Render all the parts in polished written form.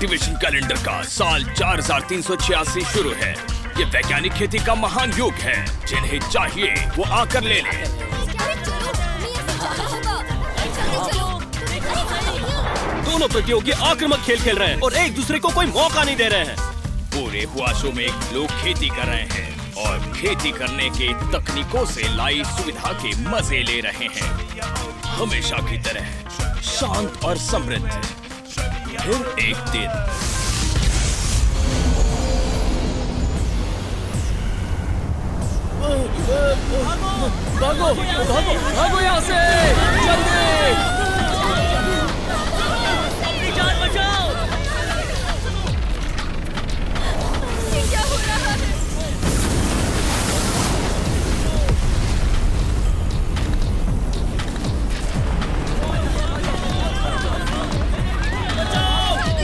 Cultivation calendar का साल 4386 शुरू है। ये वैज्ञानिक खेती का महान युग है। जिन्हें चाहिए वो आकर ले लें। दोनों प्रतियोगी आक्रामक खेल खेल रहे हैं और एक दूसरे को कोई मौका नहीं दे रहे हैं। पूरे हुआसों में लोग खेती कर रहे हैं और खेती करने के तकनीकों से लाई सुविधा के मजे ले रहे हैं। हमेशा की तरह शांत और समृद्ध। फिर एक दिन भागो भागो भागो यहाँ से, जल्दी अपनी जान बचाओ। ये क्या हो रहा है?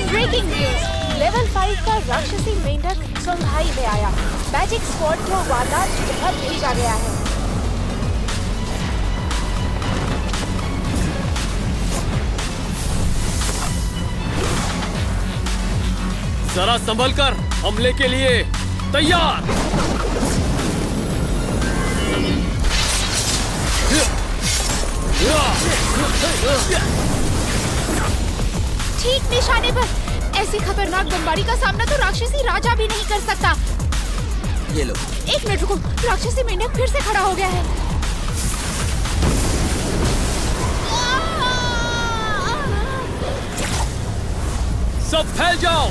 ब्रेकिंग न्यूज, लेवल 5 का राक्षसी मेंढक संघाई में आया। मैजिक स्क्वाड को वारदात जगह भेजा गया है। जरा संभल कर, हमले के लिए तैयार। ठीक निशाने पर। ऐसी खतरनाक बमबारी का सामना तो राक्षसी राजा भी नहीं कर सकता। ये लो। एक मिनट रुको, राक्षसी मेंढक फिर से खड़ा हो गया है। सब फैल जाओ।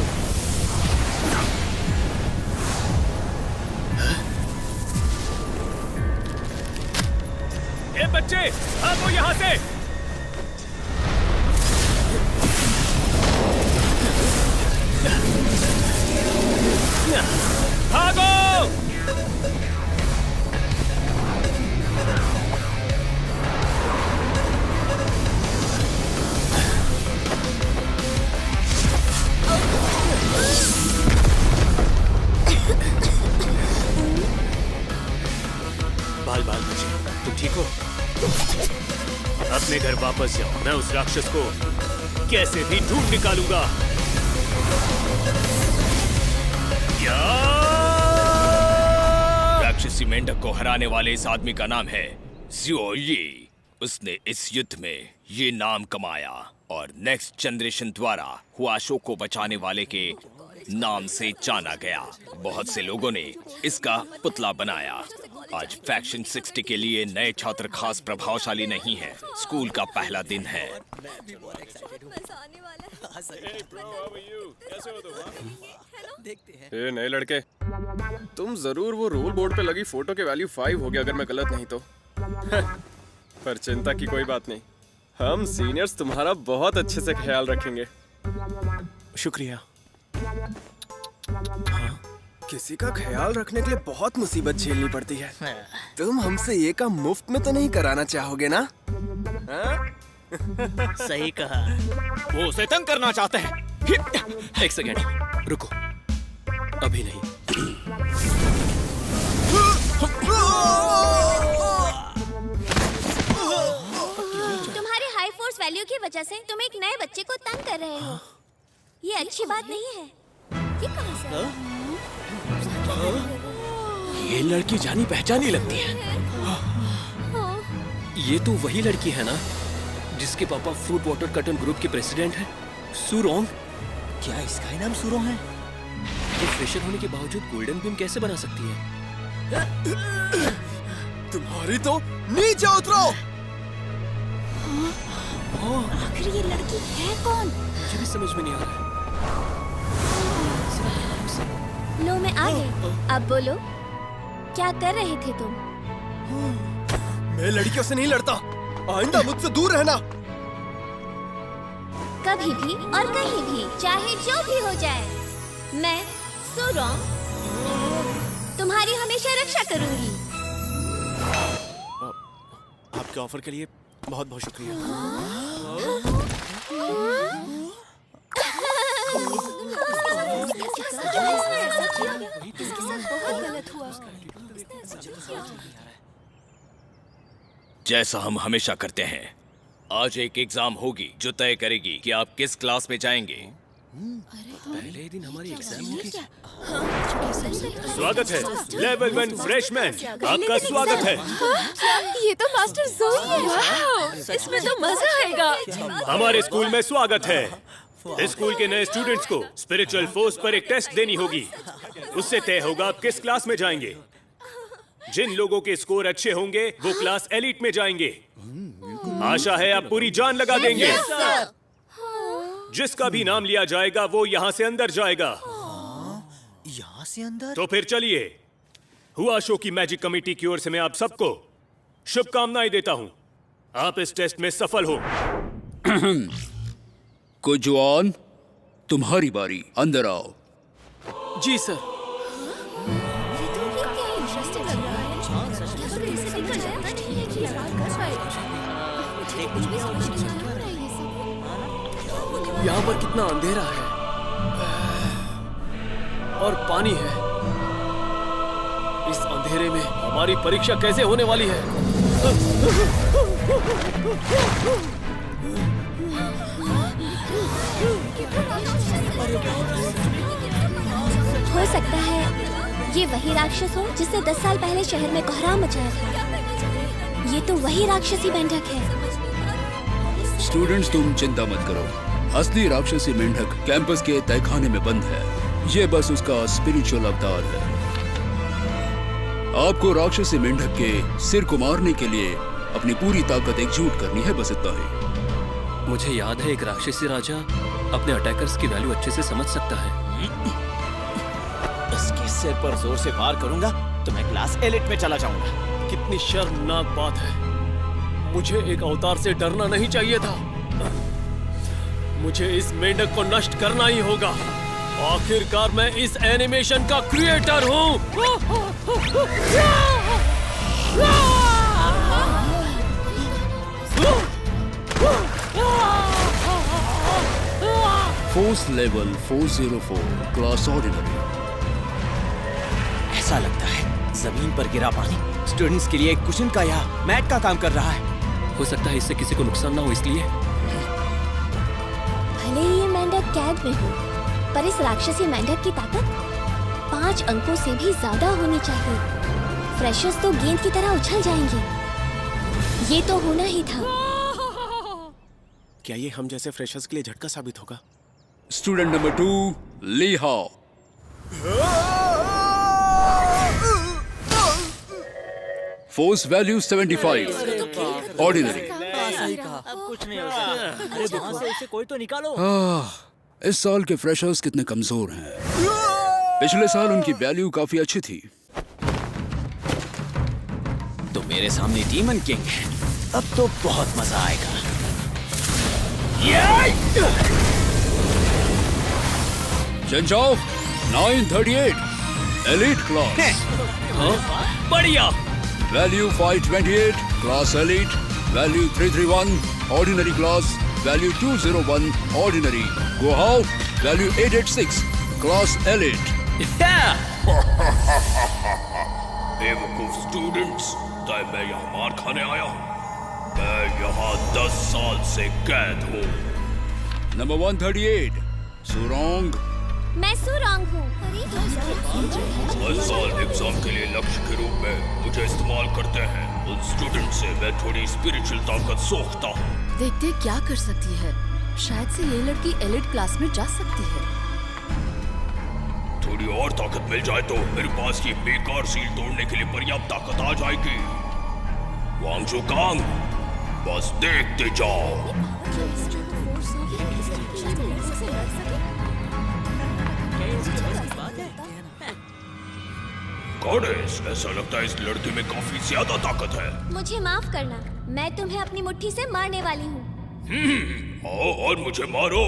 ए बच्चे, भागो यहाँ से। भागो। बाल बाल बच्चे, तुम ठीक हो? अपने घर वापस जाओ। मैं उस राक्षस को कैसे भी ढूंढ निकालूंगा। राक्षसी मेंढक को हराने वाले इस आदमी का नाम है ज़ियो यी। उसने इस युद्ध में ये नाम कमाया और नेक्स्ट जनरेशन द्वारा हुआशो को बचाने वाले के नाम से जाना गया। बहुत से लोगों ने इसका पुतला बनाया। आज फैक्शन 60 के लिए नए छात्र खास प्रभावशाली नहीं है। स्कूल का पहला दिन है। ए नए लड़के, तुम जरूर वो रोल बोर्ड पे लगी फोटो के वैल्यू 5 हो गया अगर मैं गलत नहीं तो। पर चिंता की कोई बात नहीं, हम सीनियर्स तुम्हारा बहुत अच्छे से ख्याल रखेंगे। शुक्रिया। हाँ, किसी का ख्याल रखने के लिए बहुत मुसीबत झेलनी पड़ती है। तुम हमसे ये काम मुफ्त में तो नहीं कराना चाहोगे ना? सही कहा। वो उसे तंग करना चाहते हैं। एक सेकेंड रुको, अभी नहीं। तुम्हारे हाई फोर्स वैल्यू की वजह से तुम एक नए बच्चे को तंग कर रहे हो। ये अच्छी बात नहीं है। ये कहां से आया? ये लड़की जानी पहचानी लगती है। ये तो वही लड़की है ना जिसके पापा फ्रूट वाटर कटन ग्रुप के प्रेसिडेंट हैं, सुरोंग। क्या इसका ही नाम सुरोंग है? ये फ्रेशर होने के बावजूद गोल्डन बीम कैसे बना सकती है? तुम्हारी तो नीचे उतरो। आखिर ये लड़की है कौन? मुझे भी समझ में नहीं आ रहा है। लो मैं आ गई। अब बोलो, क्या कर रहे थे तुम? मैं लड़कियों से नहीं लड़ता। आइंदा मुझसे दूर रहना। कभी भी और कहीं भी, चाहे जो भी हो जाए, मैं सुरोंग तुम्हारी हमेशा रक्षा करूंगी। आपके ऑफर के लिए बहुत बहुत शुक्रिया। जैसा हम हमेशा करते हैं, आज एक एग्जाम होगी जो तय करेगी कि आप किस क्लास में जाएंगे। पहले ही दिन हमारी एग्जाम होगी। स्वागत है लेवल 1 फ्रेशमैन, आपका स्वागत है। ये तो मास्टर जोई है। इसमें तो मजा आएगा। हमारे स्कूल में स्वागत है। इस स्कूल के नए स्टूडेंट्स को स्पिरिचुअल फोर्स पर एक टेस्ट देनी होगी। उससे तय होगा आप किस क्लास में जाएंगे। जिन लोगों के स्कोर अच्छे होंगे वो क्लास एलीट में जाएंगे। आशा है आप पूरी जान लगा देंगे। जिसका भी नाम लिया जाएगा वो यहाँ से अंदर जाएगा। यहाँ से अंदर? तो फिर चलिए, हुआशो की मैजिक कमेटी की ओर से मैं आप सबको शुभकामनाएं देता हूँ। आप इस टेस्ट में सफल हो। कुजुआन, तुम्हारी बारी, अंदर आओ। जी सर। यहाँ पर कितना अंधेरा है और पानी है। इस अंधेरे में हमारी परीक्षा कैसे होने वाली है? हो सकता है ये वही राक्षस हो जिसने 10 साल पहले शहर में कोहराम मचाया था। ये तो वही राक्षसी मेंढक है। स्टूडेंट्स, तुम चिंता मत करो। असली राक्षसी मेंढक कैंपस के तहखाने में बंद है। ये बस उसका स्पिरिचुअल अवतार है। आपको राक्षसी मेंढक के सिर को मारने के लिए अपनी पूरी ताकत एकजुट करनी है, बस इतना ही। मुझे याद है एक राक्षसी राजा अपने अटैकर्स की वैल्यू अच्छे से समझ सकता है। इसके सिर पर जोर से वार करूंगा तो मैं क्लास एलिट में चला जाऊंगा। कितनी शर्मनाक बात है। मुझे एक अवतार से डरना नहीं चाहिए था। मुझे इस मेंढक को नष्ट करना ही होगा। आखिरकार मैं इस एनिमेशन का क्रिएटर हूँ। Force level 404, class ordinary. ऐसा लगता है जमीन पर गिरा पानी स्टूडेंट्स के लिए एक कुशन का या मैट का काम कर रहा है। हो सकता है इससे किसी को नुकसान ना हो, इसलिए। भले ही ये मेंढक कैद में हो, पर इस राक्षसी मेंढक की ताकत 5 अंकों से भी ज्यादा होनी चाहिए। फ्रेशर्स तो गेंद की तरह उछल जाएंगे। ये तो होना ही था। क्या ये हम जैसे फ्रेशर्स के लिए झटका साबित होगा? स्टूडेंट नंबर 2, ली हाओ। Force value 75, ordinary. अब कुछ नहीं होगा। अरे वहाँ से उसे कोई तो निकालो। इस साल के फ्रेशर्स कितने कमजोर हैं। पिछले साल उनकी वैल्यू काफी अच्छी थी। तो मेरे सामने डीमन किंग है। अब तो बहुत मजा आएगा। जंजाओ 938, एलीट क्लास। बढ़िया। Value 528, class elite. Value 331, ordinary class. Value 201, ordinary. गोहाओ, वैल्यू 886, क्लास एलीट। बेवकूफ स्टूडेंट्स, तय मैं यहाँ मार खाने आया हूँ। मैं यहाँ 10 साल से कैद हूँ। नंबर 138, सुरोंग। मैं सुरोंग हूँ। हर साल एग्जाम के लिए लक्ष्य के रूप में मुझे इस्तेमाल करते हैं। उन स्टूडेंट से मैं थोड़ी स्पिरिचुअल ताकत सोखता हूँ। देखते क्या कर सकती है। शायद से ये लड़की एलिट क्लास में जा सकती है। थोड़ी और ताकत मिल जाए तो मेरे पास ये बेकार सील तोड़ने के लिए पर्याप्त ताकत आ जाएगी। वांगजू कांग, बस देखते जाओ। गॉडेस, ऐसा लगता है इस लड़के में काफी ज्यादा ताकत है। मुझे माफ करना, मैं तुम्हें अपनी मुट्ठी से मारने वाली हूँ। आओ और मुझे मारो।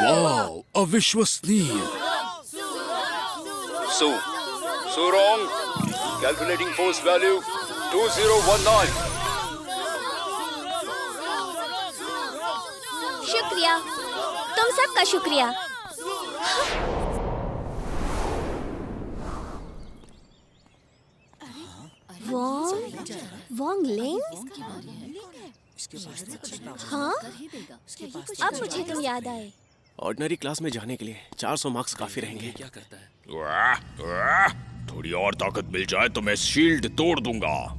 वाओ, अविश्वसनीय। सुरोंग, कैलकुलेटिंग फोर्स वैल्यू 2019। शुक्रिया, तुम सबका शुक्रिया। वोंग लिंग? हाँ? अब मुझे तुम याद आए। ऑर्डिनरी क्लास में जाने के लिए 400 मार्क्स काफी रहेंगे। क्या करता है? थोड़ी और ताकत मिल जाए तो मैं शील्ड तोड़ दूंगा।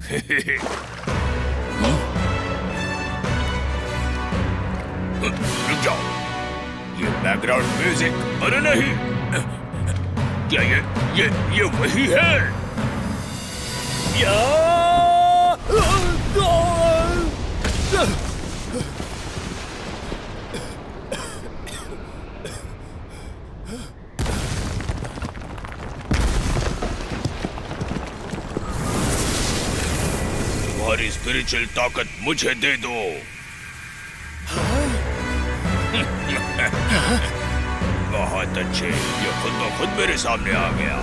रुक जाओ, ये बैकग्राउंड म्यूजिक, अरे नहीं, क्या ये वही है? तुम्हारी स्पिरिचुअल ताकत मुझे दे दो। बहुत अच्छे, ये खुद ब खुद मेरे सामने आ गया।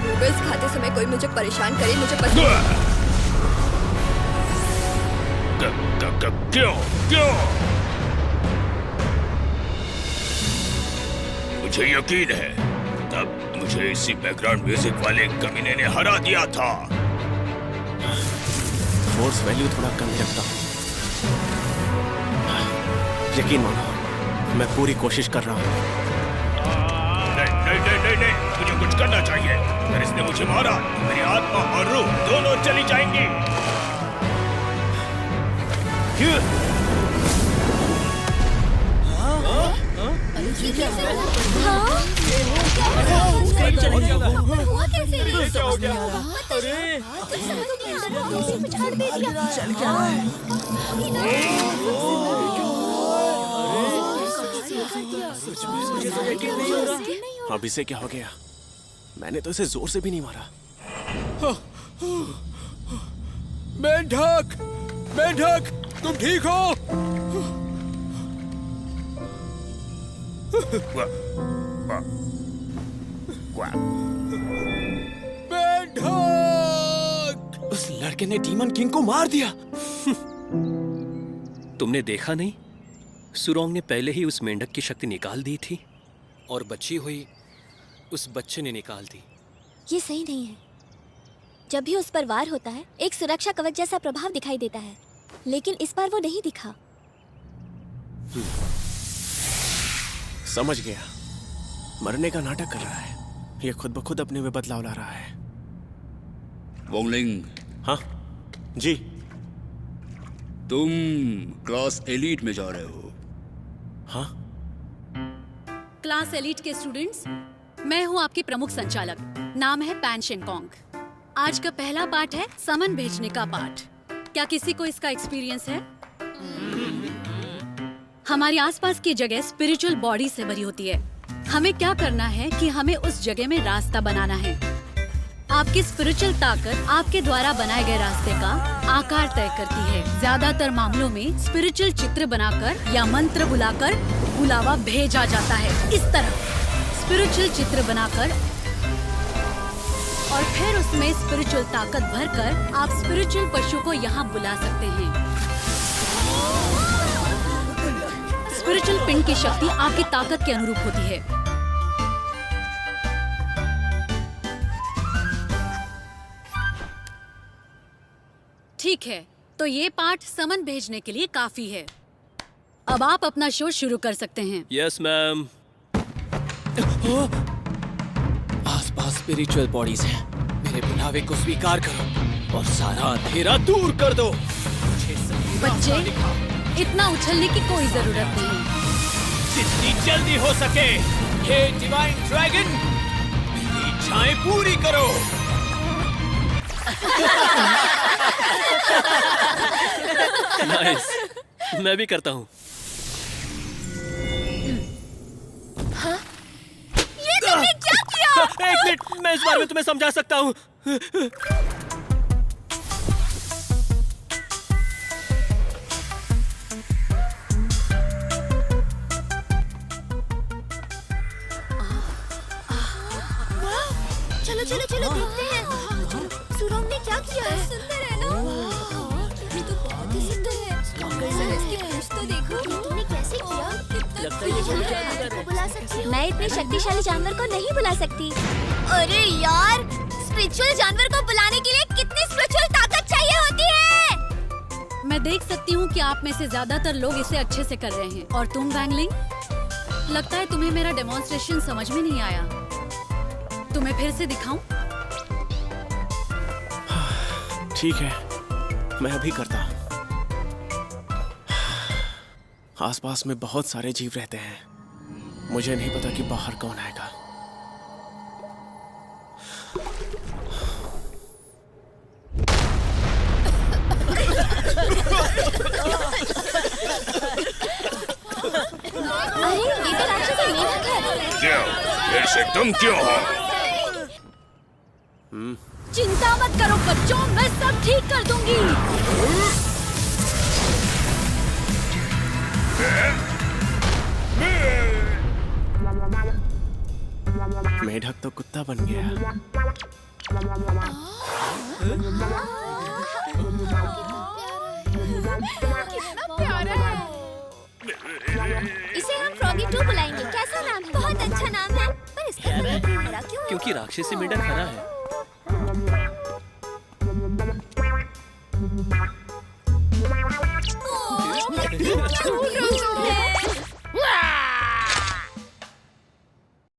नूडल्स खाते समय कोई मुझे परेशान करे, मुझे पसंद नहीं। क्यों? मुझे यकीन है, तब मुझे इसी बैकग्राउंड म्यूजिक वाले कमीने ने हरा दिया था। फोर्स वैल्यू थोड़ा कम रखता हूँ। यकीन मानो, मैं पूरी कोशिश कर रहा हूँ। नहीं, मुझे कुछ करना चाहिए। अगर इसने मुझे मारा तो मेरी आत्मा और रूह दोनों चली जाएंगी। अब इसे क्या हो गया? मैंने तो इसे जोर से भी नहीं मारा। मेंढक, तुम ठीक हो? मेंढक! उस लड़के ने डीमन किंग को मार दिया। तुमने देखा नहीं? सुरोंग ने पहले ही उस मेंढक की शक्ति निकाल दी थी और बची हुई उस बच्चे ने निकाल दी। ये सही नहीं है। जब भी उस पर वार होता है, एक सुरक्षा कवच जैसा प्रभाव दिखाई देता है, लेकिन इस बार वो नहीं दिखा। समझ गया, मरने का नाटक कर रहा है। ये खुद ब खुद अपने में बदलाव ला रहा है। वोंगलिंग, हाँ जी। तुम क्लास एलीट में जा रहे हो? हाँ। क्लास एलीट के स्टूडेंट्स, मैं हूँ आपकी प्रमुख संचालक। नाम है पैन शेंगकोंग। आज का पहला पाठ है समन भेजने का पाठ। क्या किसी को इसका एक्सपीरियंस है? हमारे आसपास की जगह स्पिरिचुअल बॉडी से भरी होती है। हमें क्या करना है कि हमें उस जगह में रास्ता बनाना है। आपकी स्पिरिचुअल ताकत आपके द्वारा बनाए गए रास्ते का आकार तय करती है। ज्यादातर मामलों में स्पिरिचुअल चित्र बनाकर या मंत्र बुलाकर बुलावा भेजा जाता है। इस तरह स्पिरिचुअल चित्र बनाकर और फिर उसमें स्पिरिचुअल ताकत भरकर आप स्पिरिचुअल पशु को यहाँ बुला सकते हैं। स्पिरिचुअल पिंड की शक्ति आपकी ताकत के अनुरूप होती है। ठीक है, तो ये पाठ समन भेजने के लिए काफी है। अब आप अपना शो शुरू कर सकते हैं। Yes ma'am. आसपास स्पिरिचुअल बॉडीज हैं। मेरे बुलावे को स्वीकार करो और सारा अंधेरा दूर कर दो। बच्चे, इतना उछलने की कोई जरूरत नहीं। जितनी जल्दी हो सके, हे डिवाइन ड्रैगन, मेरी इच्छाएं पूरी करो। नाइस, मैं भी करता हूँ। ये तुमने क्या किया? एक मिनट, मैं इस बारे में तुम्हें समझा सकता हूँ। चलो देखते हैं। सुरोंग ने क्या किया है? सुनते रहना। बुला सकती हूँ। मैं इतने शक्तिशाली जानवर को नहीं बुला सकती। अरे यार, स्पिरिचुअल जानवर को बुलाने के लिए कितनी स्पिरिचुअल ताकत चाहिए होती है? मैं देख सकती हूँ कि आप में से ज्यादातर लोग इसे अच्छे से कर रहे हैं। और तुम वैंगलिंग, लगता है तुम्हें मेरा डेमोन्स्ट्रेशन समझ में नहीं आया। तुम्हें फिर से दिखाऊं? ठीक है, मैं अभी करता हूँ। आसपास में बहुत सारे जीव रहते हैं। मुझे नहीं पता कि बाहर कौन आएगा। अरे ये तो राक्षसी मेढक है। क्यों? फिर से तुम क्यों हो? चिंता मत करो बच्चों, मैं सब ठीक कर दूंगी। मेढक तो कुत्ता बन गया। इसे हम फ्रॉगी 2 बुलाएंगे। कैसा नाम है? बहुत अच्छा नाम है। पर इसका नाम हरा क्यों है? क्योंकि राक्षसी मेंढक हरा है।